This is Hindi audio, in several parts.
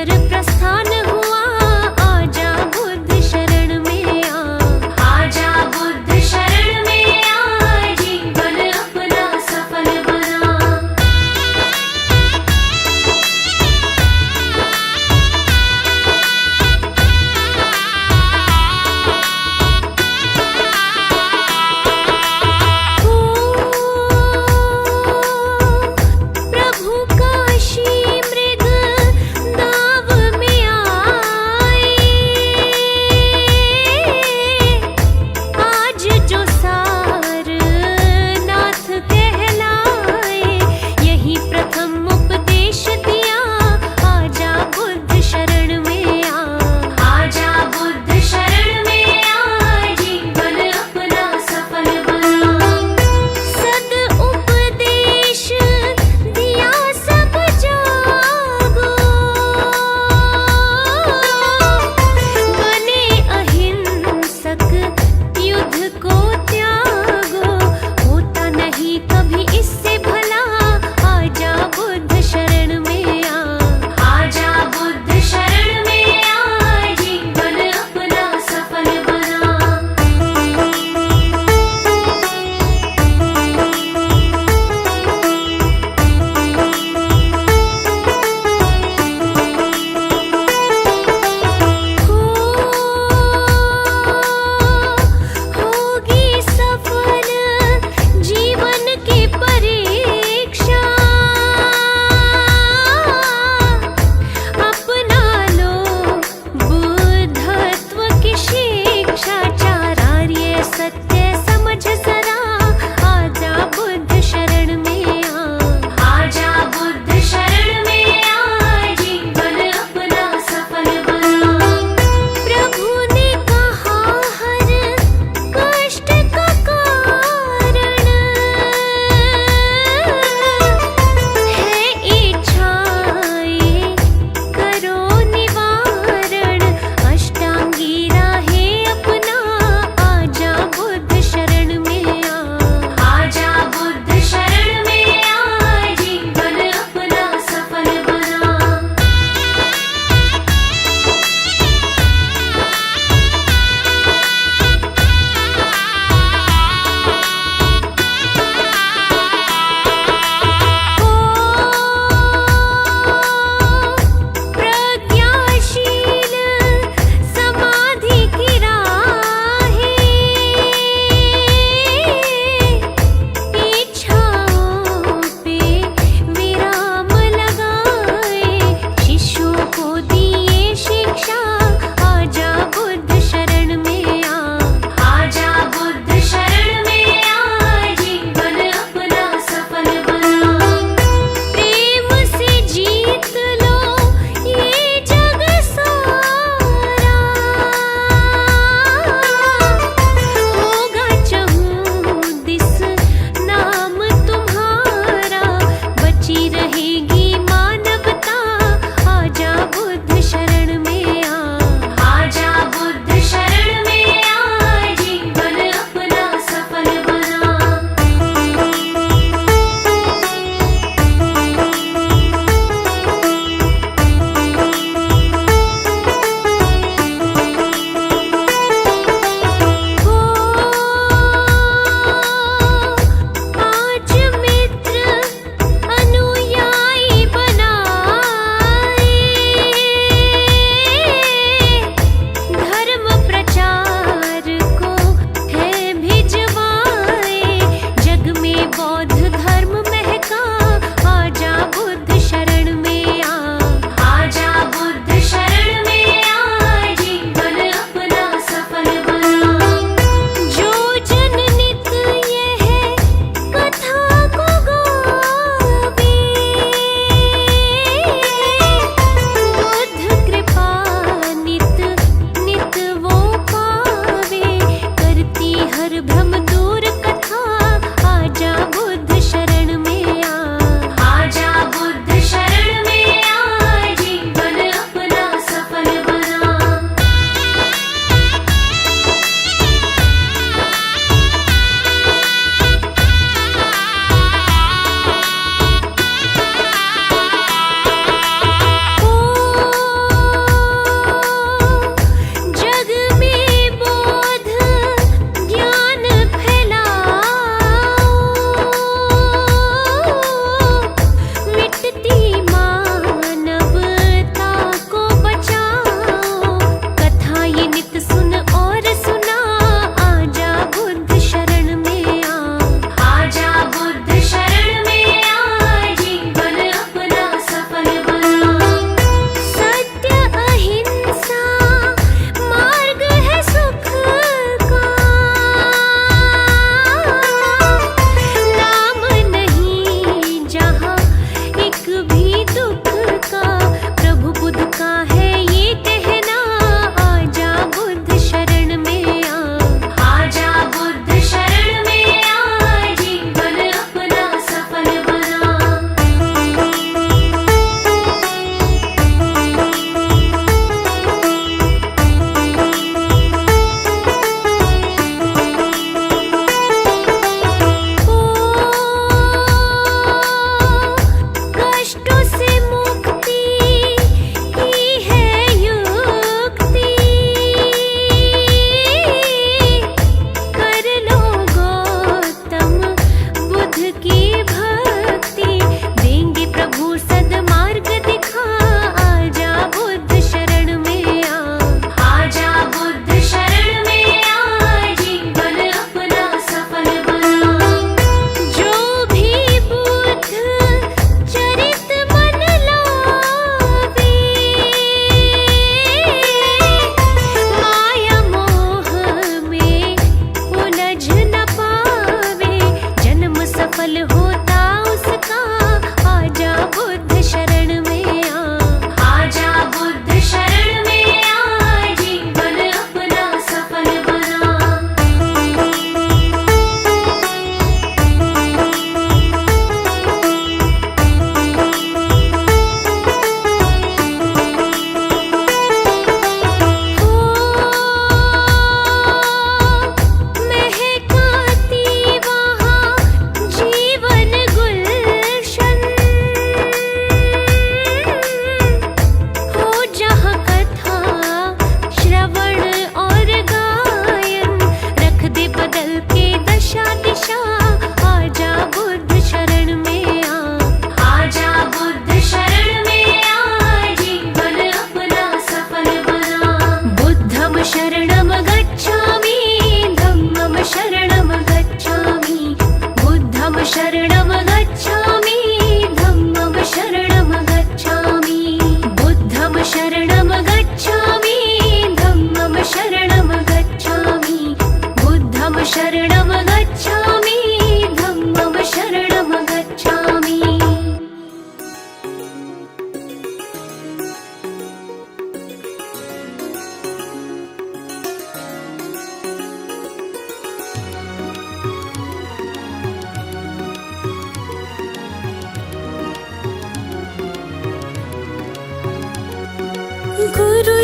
नगर प्रस्थान हुआ, आजा बुद्ध शरण में आ, आजा बुद्ध शरण में आ, जीवन अपना सफल बना। प्रभु काशी मृग दाव में आ,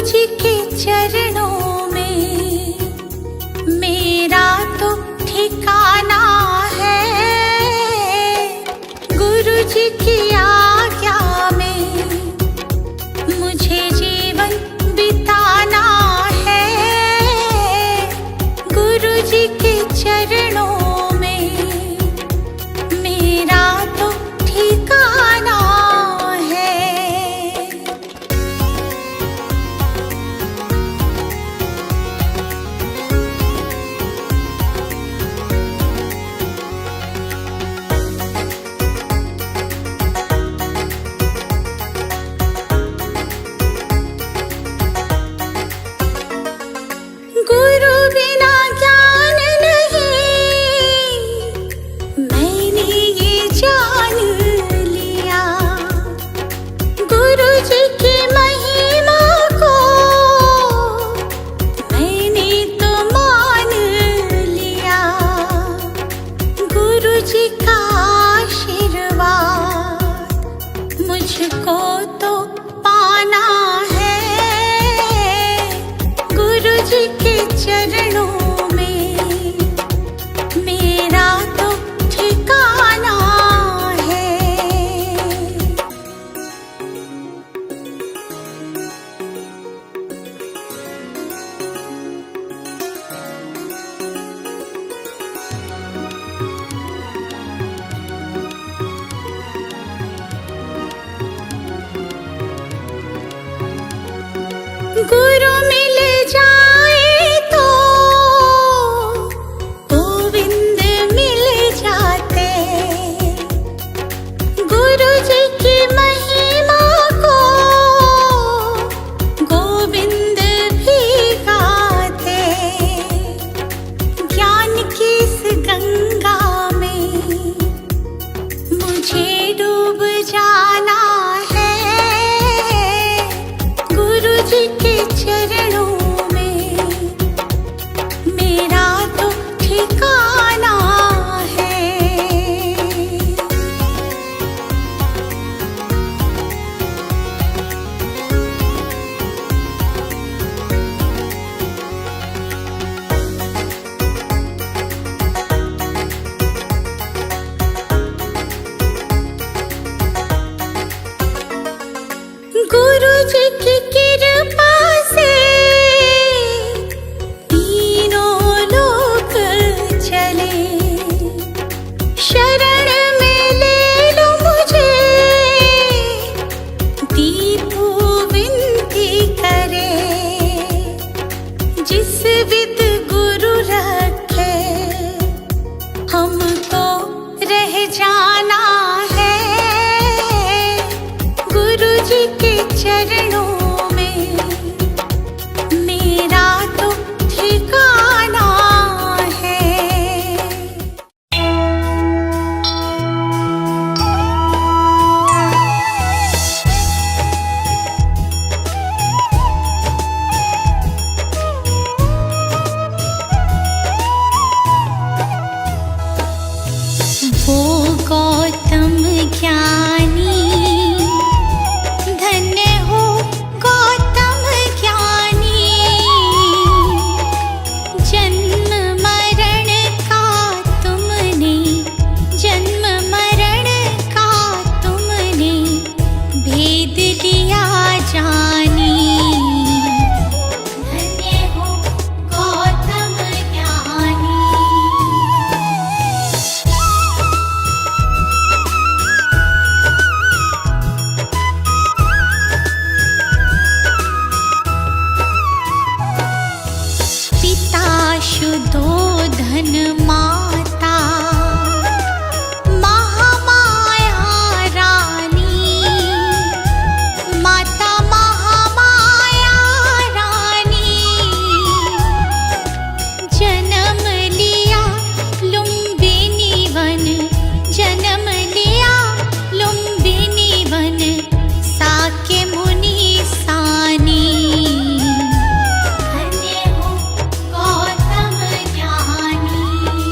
जी के चरणों में मेरा तो ठिकाना है। गुरु जी की आज्ञा में मुझे जीवन बिताना है। गुरु जी के चरणों में मेरा तो ठिकाना है। गुरु बिना ज्ञान नहीं, मैंने ये जान लिया। गुरु जी की महिमा को मैंने तो मान लिया। गुरु जी का आशीर्वाद मुझको तो पाना है। गुरु जी के चरणों में मेरा तो ठिकाना है। गुरु मिल जाए तो गोविंद मिल जाते। गुरु जी की महिमा को गोविंद भी गाते। ज्ञान की इस गंगा में मुझे डूब जाना है। गुरु जी के चरणों में मेरा तो ठिकाना है। गुरु जी की कृपा से तीनों लोक चले। शरण में ले लो मुझे, दीपू विनती करे। जिस विद गुरु रखे हमको रह जाना है। गुरु जी के चरणों में मेरा तो ठिकाना है। वो गौतम ज्ञानी, धन्य हो गौतम ज्ञानी। जन्म मरण का तुमने, जन्म मरण का तुमने भेद लिया जानी। धन्य हो गौतम ज्ञानी। पिता शुद्धोधन माता महामाया रानी। माता महामाया रानी। जन्म लिया लुम्बिनी वन, जन्म लिया लुम्बिनी वन। साके मुनि सानी। धन्य हो गौतम ज्ञानी।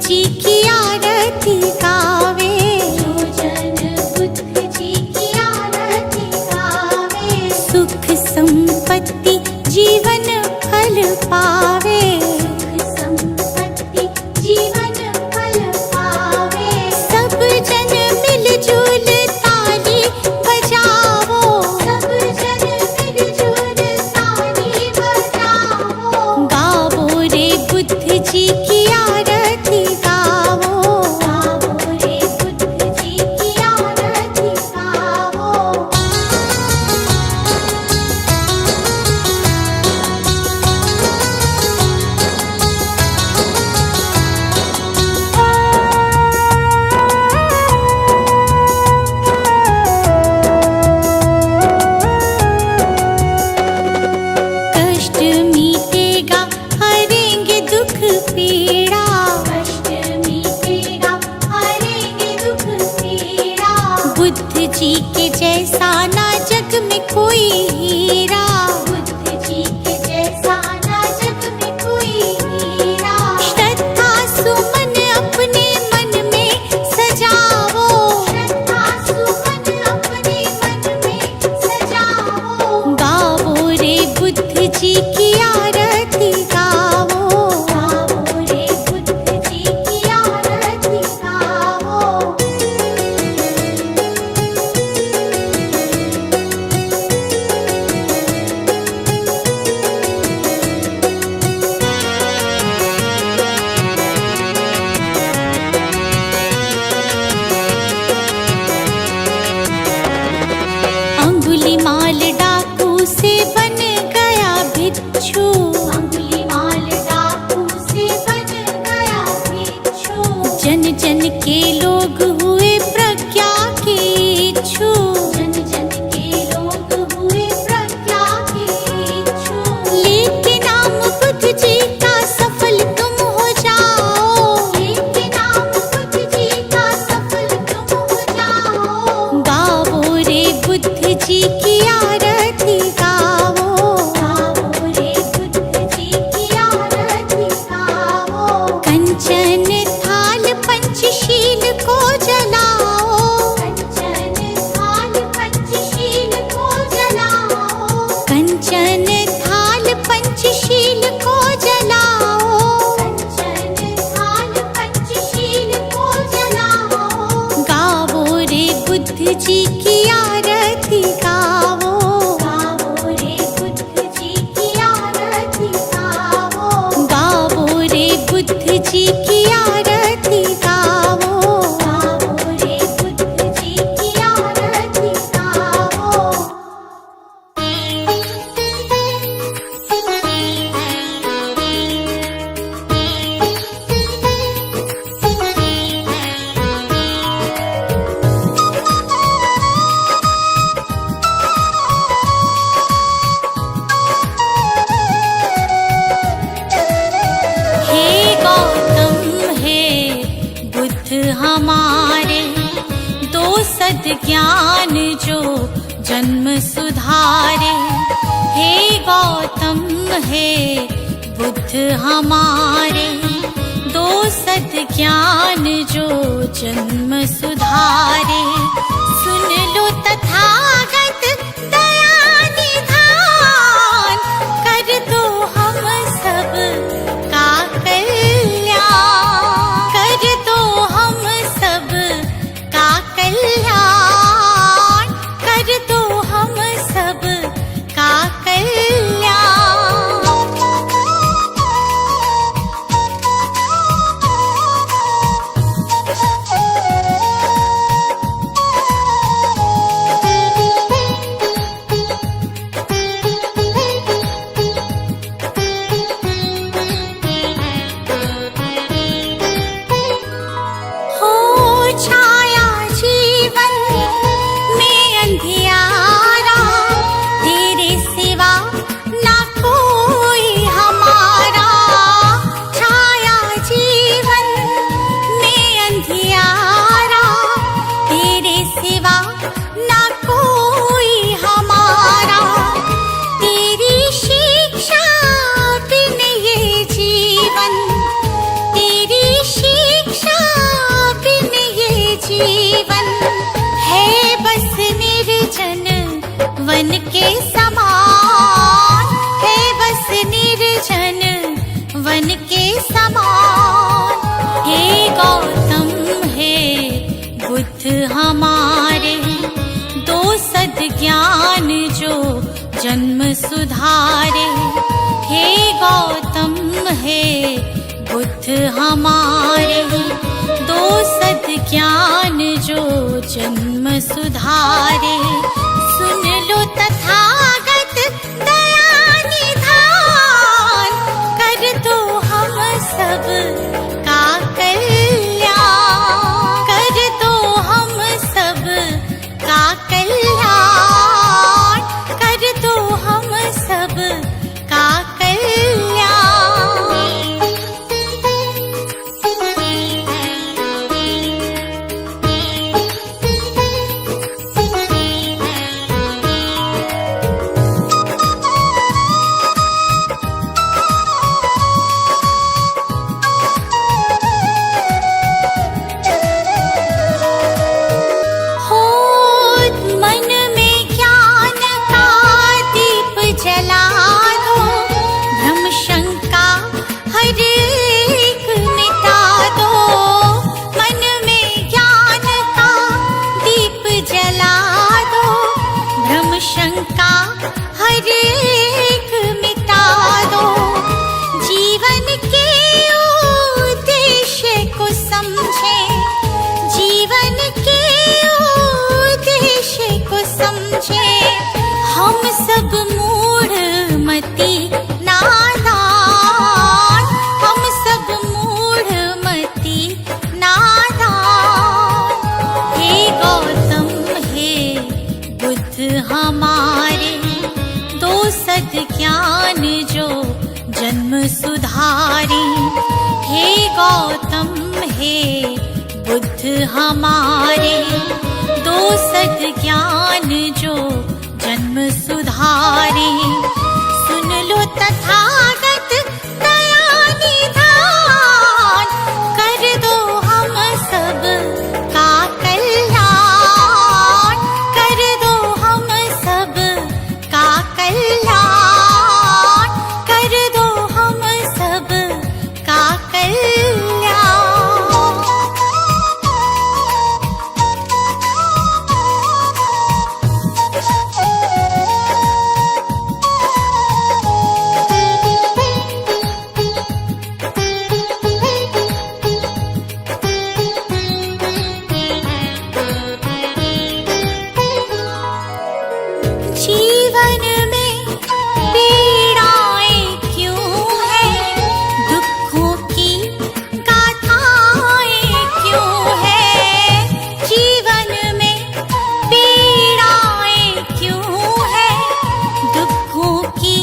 जी की आरती गावे, जो जन बुद्ध जी की आरती गावे, सुख संपत्ति जीवन फल पावे, सुख संपत्ति जीवन फल पावे। सब जन मिलजुल ताली बजावो, सब जन मिलजुल ताली बजाओ, गावो रे बुद्ध जी की आरती गावो, गाओ रे बुद्ध जी की आरती गाओ। कष्ट मीटेगा हरेंगे दुख पीड़ा, कष्ट मीटेगा हरेंगे दुख पीड़ा, बुद्ध जी के जैसा ना जग में कोई हीरा, बुद्ध जी के जैसा ना जग में कोई हीरा। श्रद्धा सुमन अपने मन में सजावो, श्रद्धा सुमन अपने मन में सजाओ, गावो रे बुद्ध जी की आरती गावो, गाओ रे बुद्ध जी की आरती गाओ। अंगुलीमाल डाकू से बन गया भिक्षु, अंगुलीमाल डाकू से बन गया भिक्षु, जन जन के लोग हुए प्रज्ञा के इच्छु, जन जन के लोग हुए प्रज्ञा के इच्छु। लेके नाम बुद्ध जी का सफल तुम हो जाओ, लेके नाम बुद्ध जी का सफल तुम हो जाओ, गावो रे बुद्ध जी की आरती गावो, गाओ रे बुद्ध जी की आरती गाओ। कंचन थाल पंचशील को जलाओ, कंचन थाल पंचशील को जलाओ, कंचन थाल पंचशील को जलाओ, कंचन थाल पंचशील को जलाओ, गावो रे बुद्ध जी की आरती गावो, गाओ रे बुद्ध जी की आरती गाओ, गावो रे बुद्ध जी की आरती गावो, गाओ रे बुद्ध जी की आरती गाओ। हे गौतम हे बुद्ध हमारे, दो सद ज्ञान जो जन्म सुधारे, हे गौतम हे बुद्ध हमारे, दो सद ज्ञान जो जन्म सुधारे, सुन लो तथागत दया निधान, कर दो हम सब का कल्याण, कर दो हम सब का कल्याण, कर दो हम सब का कल्याण। जीवन है बस निर्जन वन के समान, है बस निर्जन वन के समान। हे गौतम हे बुद्ध हमारे, दो सद्ज्ञान जो जन्म सुधारे। हे गौतम हे बुद्ध हमारे, दो सद्ज्ञान जो जन्म सुधारे। सुन लो तथागत दया निधान, कर दो हम सब का कल्याण, कर दो हम सब का कल्याण, कर दो हम सब का शंका हर एक मिटा दो। जीवन के उद्देश्य को समझे, जीवन के उद्देश्य को समझे। हम सब मूढ़ मति नादान, हम सब मूढ़ मति नादान। हे गौतम हे बुद्ध हमारे, दो सद्ज्ञान जो जन्म सुधारे। हे गौतम हे बुद्ध हमारे, दो सद्ज्ञान जो जन्म सुधारे। सुन लो तथागत दया निधान, कर दो हम सब का कल्याण, कर दो हम सब का कल्याण, कर दो हम सब का कल्याण। जीवन में पीड़ाएं क्यों हैं, दुखों की गाथाएं क्यों हैं। जीवन में पीड़ाएं क्यों हैं, दुखों की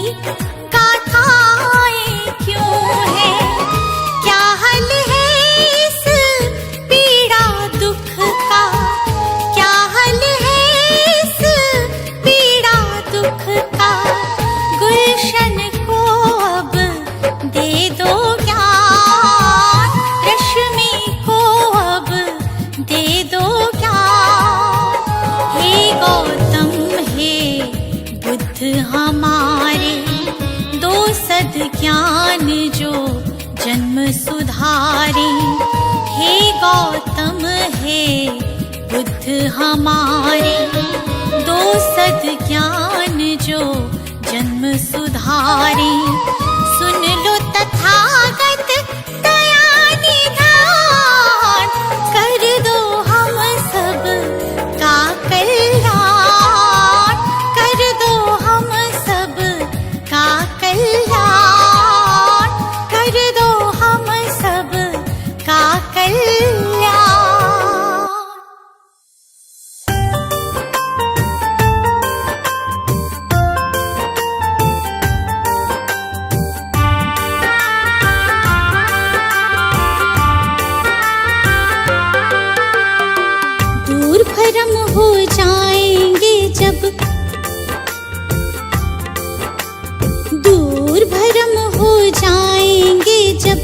गाथाएं क्यों हैं। क्या हल है इस पीड़ा दुख का, क्या हल है इस पीड़ा दुख का। गुलशन को अब दे दो ज्ञान, रश्मि को अब दे दो ज्ञान। हे गौतम हे बुद्ध हमारे, दो सद्ज्ञान जो जन्म सुधारे। हे गौतम हे बुद्ध हमारे, दो सद्ज्ञान जो जन्म सुधारे। सुन लो तथागत दया निधान, कर दो हम सब का कल्याण, कर दो हम सब का कल्याण, कर दो हम सब का कल्याण। दूर भरम हो जाएंगे जब, दूर भरम हो जाएंगे जब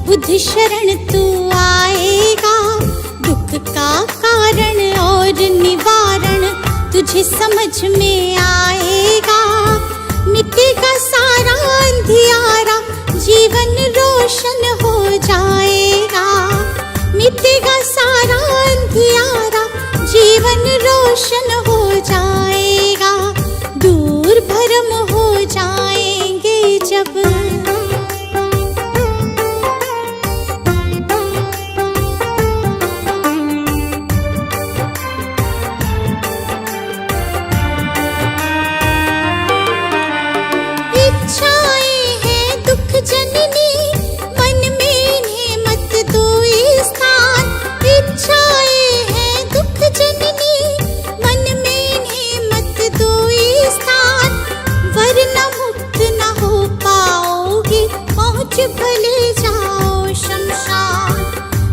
बुद्ध शरण तू आएगा। दुख का कारण और निवारण तुझे समझ में आएगा। मिटेगा सारा अंधियारा, जीवन रोशन हो जाएगा। मिटेगा सारा अंधियारा, जीवन रोशन हो जाएगा। दूर भरम हो जाएंगे जब इच्छाएं हैं दुख जननी, मन में इन्हें मत दो स्थान। इच्छाएं हैं दुख जननी, मन में इन्हें मत दो स्थान। वरना मुक्त न हो पाओगे, पहुँच भले जाओ शमशान।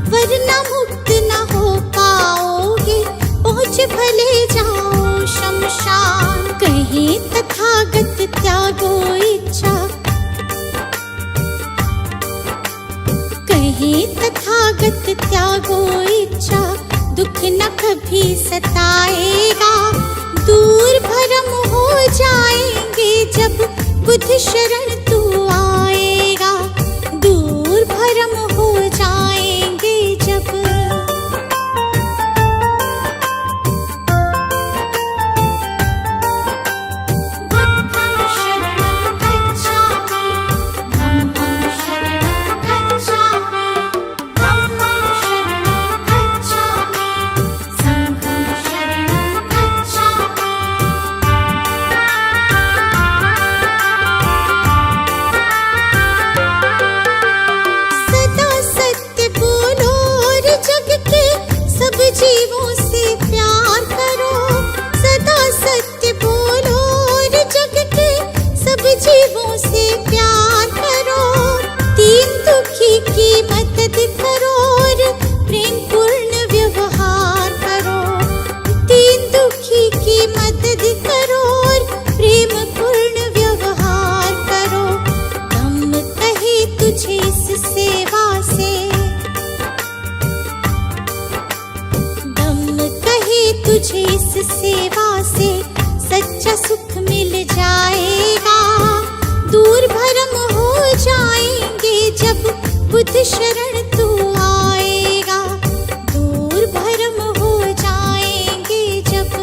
वरना मुक्त न हो पाओगे, पहुँच भले जाओ शमशान। कहीं तथागत त्यागो इच्छा, कहीं तथागत त्यागो इच्छा। दुख न कभी सताएगा, दूर भरम हो जाएंगे जब बुद्ध शरण तू आएगा। दूर भरम हो जाएंगे जब जीवों से प्यार करो। सदा सत्य बोलो और जग के सब जीवों से प्यार करो। दीन दुखी की मदद करो और प्रेम पूर्ण व्यवहार करो। दीन दुखी की मदद करो और प्रेम पूर्ण व्यवहार करो। हम कहे तुझे इस सेवा से, तुझे इस सेवा से सच्चा सुख मिल जाएगा। दूर भरम हो जाएंगे जब बुद्ध शरण तू आएगा। दूर भरम हो जाएंगे जब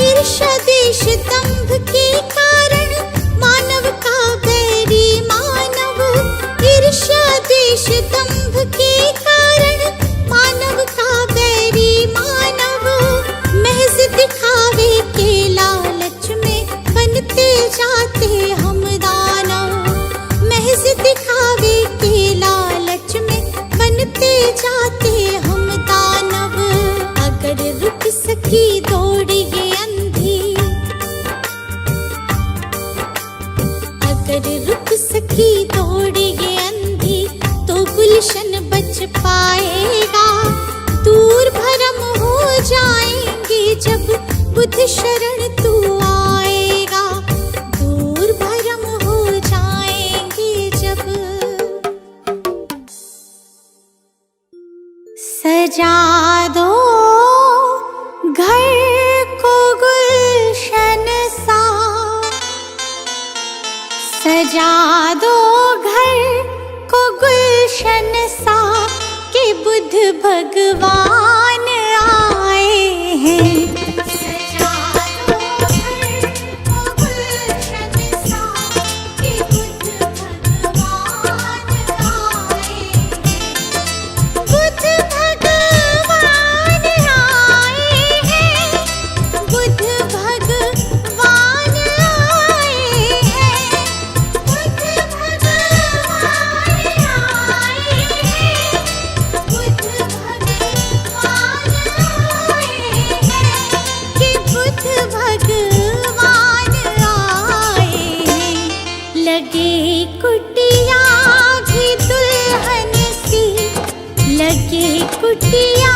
ईर्ष्या देश दंभ के कारण मानव का बैरी मानव। ईर्ष्या देश दंभ के कारण मानव का बैरी मानव। महज दिखावे के लालच में बनते जाते हम दानव। महज दिखावे के लालच में बनते जाते हम दानव। अगर रुक सकी दौड़ ये अगर रुक सकी दौड़ ये अंधी तो गुलशन बच पाएगा। दूर भरम हो जाएंगे जब बुद्ध शरण तू आएगा। दूर भरम हो जाएंगे जब सजा दो घर को गुलशन सा, सजा दो घर को गुलशन सा कि बुद्ध भगवान आए हैं। सजा दो घर को गुलशन सा कि बुद्ध भगवान आए हैं। बुद्ध भगवान आए हैं। बुद्ध भगवान आए हैं। कुटिया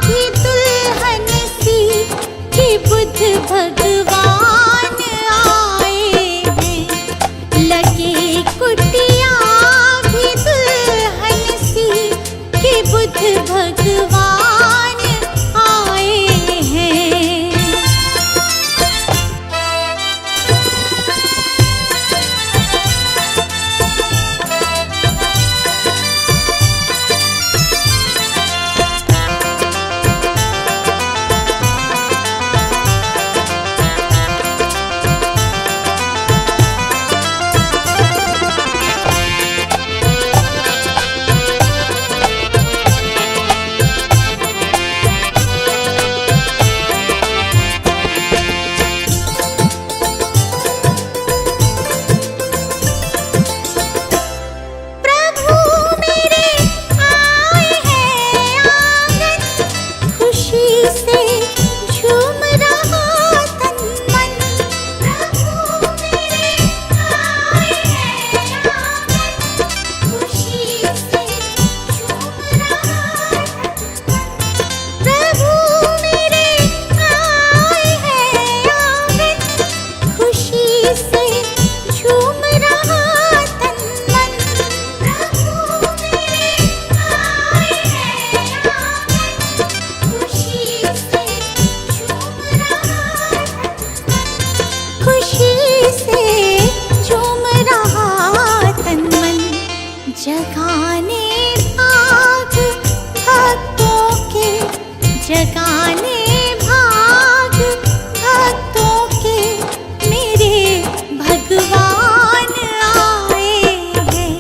भी दुल्हन बुद्ध भगवान आए हैं। लगे कुटिया भी दुल्हन सी कि बुद्ध भगवान आए हैं। जगाने भाग भक्तों के, जगाने भाग भक्तों के, मेरे भगवान आए हैं।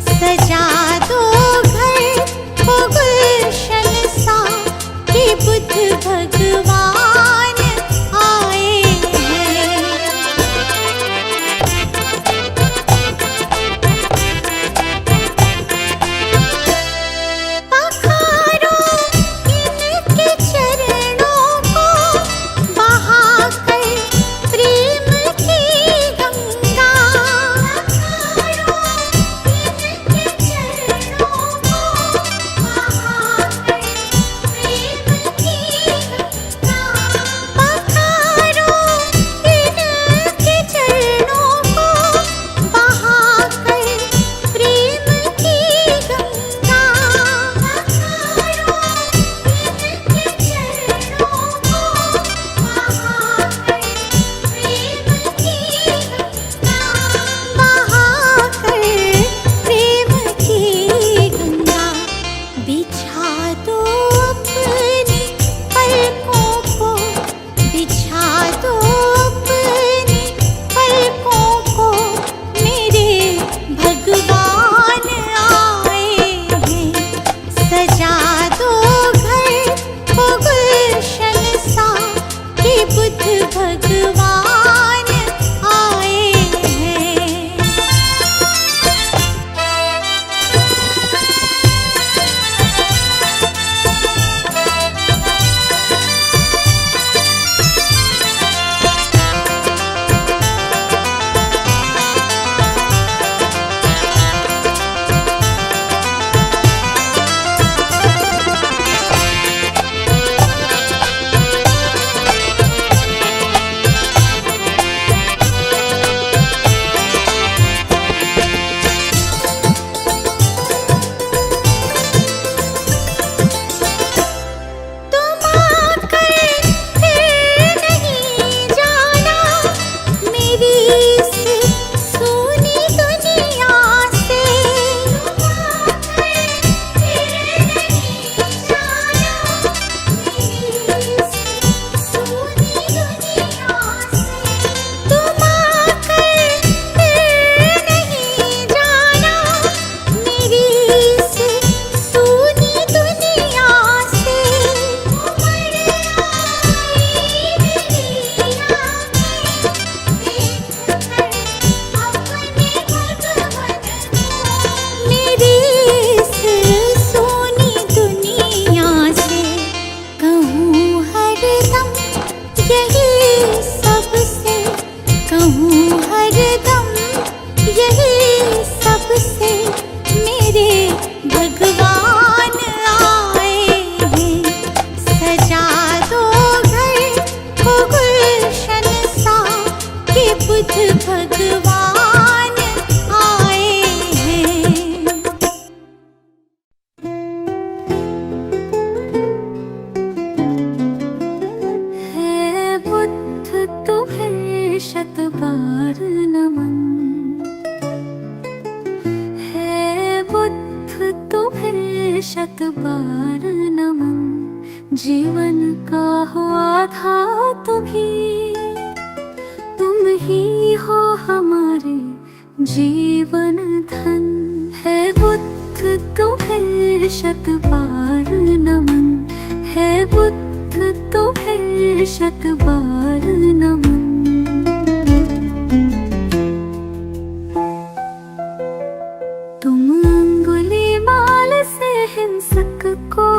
सजा दो घर को गुलशन सा कि बुद्ध भगवान आए हैं। भगवान आए हैं। शत बार नमन। जीवन का हो आधार तुम ही हो हमारे जीवन धन। है बुद्ध तुम्हें शत बार नमन। है बुद्ध तुम्हें शत बार नमन। तुम अंगुलीमाल से हिंसक को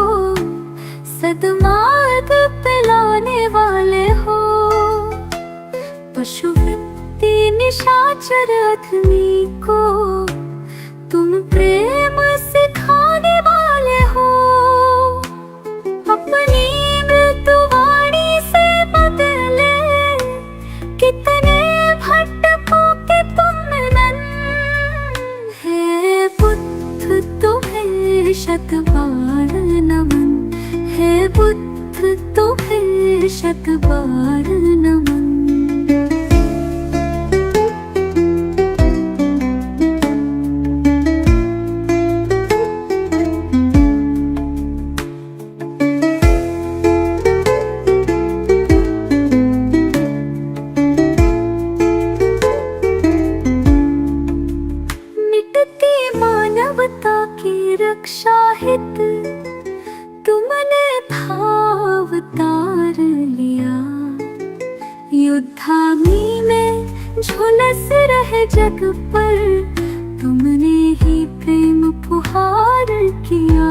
सद्मार्ग पिलाने वाले हो। पशुवृत्ति निशाचर अधमी को तुम प्रेम सिखाने वाले हो। अपनी मृत्युवाणी से बदले कितने भटकों के तुम नन। है बुद्ध तुम्हें शत बार नमन। है बुद्ध तुम्हें शत बार नमन। मानवता की रक्षा हित तुमने भावतार लिया। युद्धाग्नि में झुलस रहे जग पर तुमने ही प्रेम फुहार किया।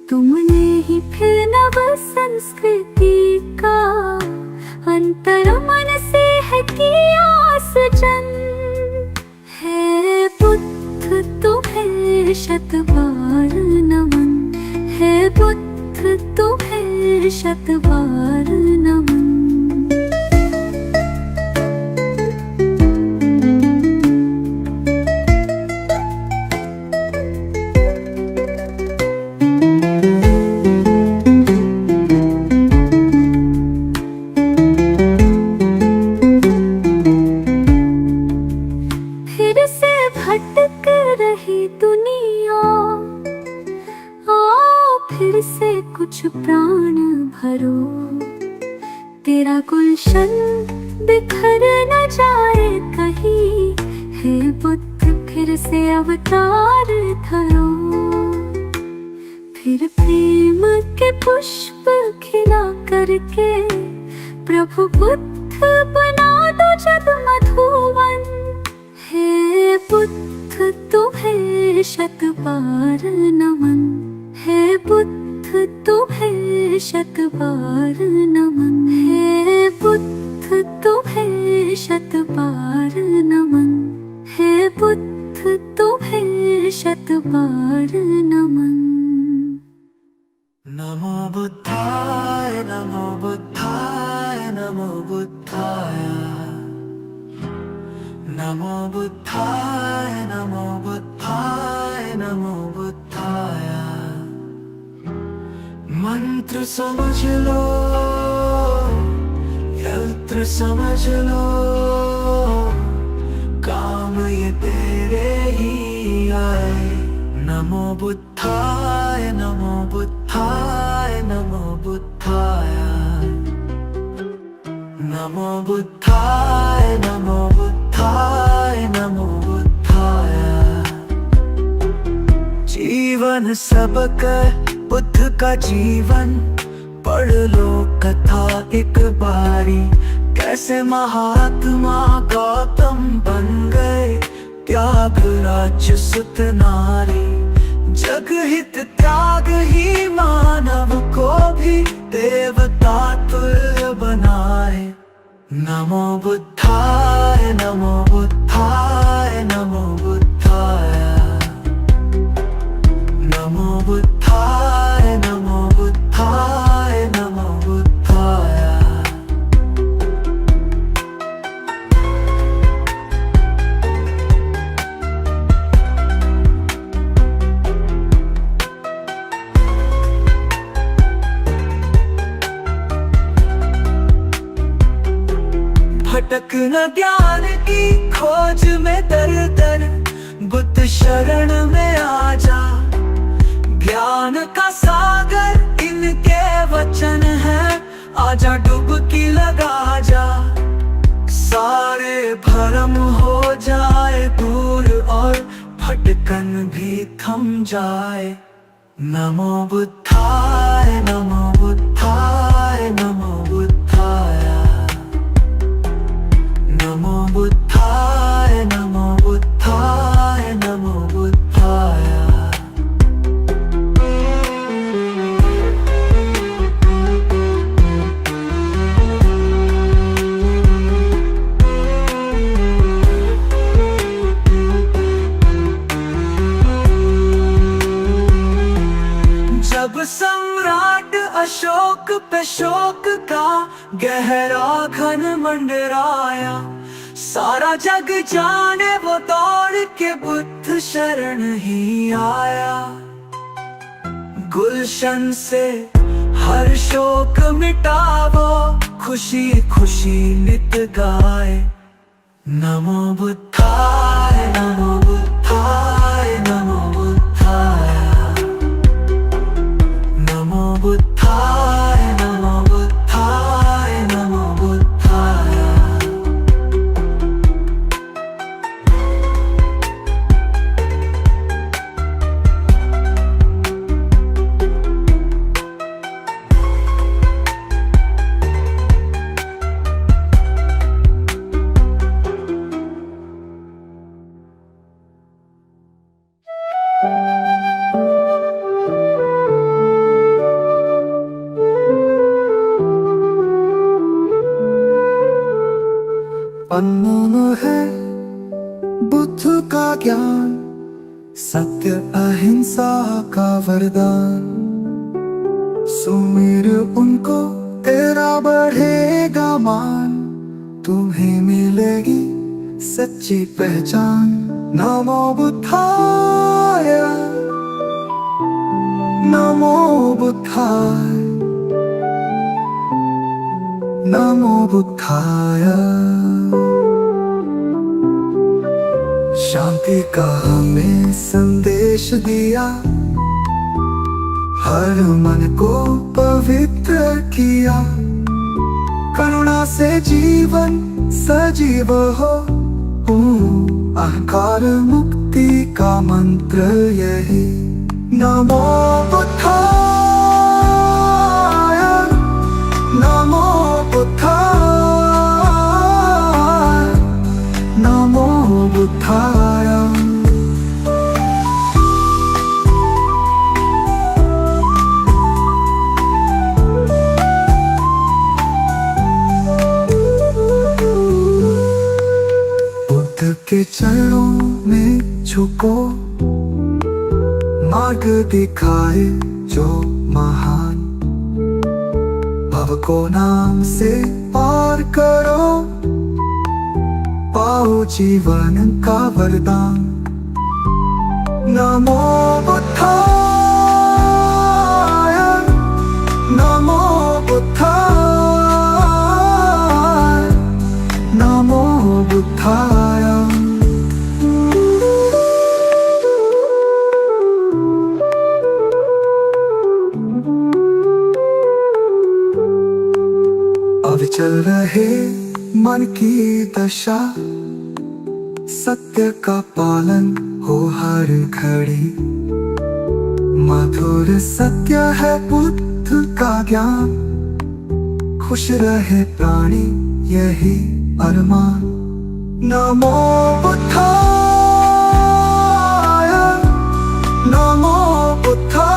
तुमने ही फिर नव संस्कृति का अंतर मन से है किया सृजन। है बुद्ध तुम्हें शत बार नमन। है बुद्ध तुम्हें शत बार नमन। फिर से भटक रही दुनिया आओ फिर से कुछ प्राण भरो। तेरा गुलशन बिखर न जाए कहीं। हे बुद्ध फिर से अवतार धरो। फिर प्रेम के पुष्प खिला करके प्रभु बुद्ध बना दो जग मधुवन। हे बुद्ध तुम्हें शत बार नमन। है बुद्ध तुम्हें शत बार नमन। है बुद्ध तुम्हें शत बार नमन। है बुद्ध तुम्हें शत बार नमन। नमो बुद्धाय नमो बुद्धाय नमो बुद्धाय। नमो बुद्धाय नमो बुद्धाय नमो बुद्धाय। मंत्र समझ लो यंत्र समझ लो काम ये तेरे ही आए। नमो बुद्धाय नमो बुद्धाय नमो बुद्धाय। नमो बुद्धाय नमो बुद्धाय नमो बुद्धाय। जीवन सबका बुद्ध का जीवन पढ़ लो कथा एक बारी। कैसे महात्मा गौतम बन गए त्याग राज्य सुत नारी। जग हित त्याग ही मानव को भी देवता तुल्य बनाए। नमो बुद्धाय नमो बुद्धाय नमो बुद्धाय। नमो बुद्धाय नमो बुद्धाय नमो बुद्धाय। भटक न ज्ञान की खोज में दर दर। बुद्ध शरण में आ जा ज्ञान का सागर इनके वचन है। आजा डुबकी लगा जा, सारे भरम हो जाए दूर और भटकन भी थम जाए। नमो बुद्धाय नमो बुद्धाय नमो बुद्धाय नमो बुद्धाय नमो बुद्धाय नमो बुद्धाय। जब सम्राट अशोक पे शोक का गहरा घन मंडराया, सारा जग जाने वो दौड़ के बुद्ध शरण ही आया। गुलशन से हर शोक मिटावो, खुशी खुशी नित गाए। नमो बुद्धाय नमो बुद्धाय नमो बुद्धाय नमो बुद्धाय नमो बुद्धाय नमो बुद्धाय। अनमोल है बुद्ध का ज्ञान, सत्य अहिंसा का वरदान। सुमिर उनको तेरा बढ़ेगा मान, तुम्हें मिलेगी सच्ची पहचान। नमो बुद्धाय नमो बुद्धाय नमो बुद्धाय। शांति का हमें संदेश दिया, हर मन को पवित्र किया। करुणा से जीवन सजीव हो, अहंकार मुक्ति का मंत्र यही। नमो बुद्धाय नमो बुद्धाय नमो बुद्धाय। बुद्ध के चरणों में झुको, मार्ग दिखाए जो महान। भव को नाम से पार करो, पाओ जीवन का वरदान। नमो बुद्धाय नमो बुद्धाय नमो बुद्धाय। अविचल रहे मन की दशा, सत्य का पालन हो हर घड़ी। मधुर सत्य है बुद्ध का ज्ञान, खुश रहे प्राणी यही अरमान। नमो बुद्धाय नमो बुद्धाय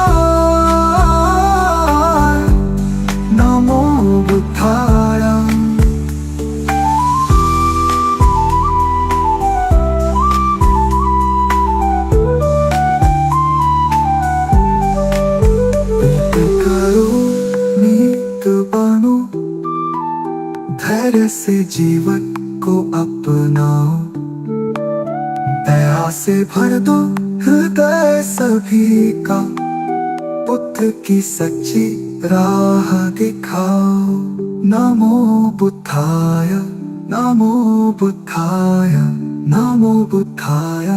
नमो बुद्धाय। धैर्य से जीवन को अपनाओ, दया से भर दो हृदय सभी का। बुद्ध की सच्ची राह दिखाओ। नमो बुद्धाय नमो बुद्धाय नमो बुद्धाय।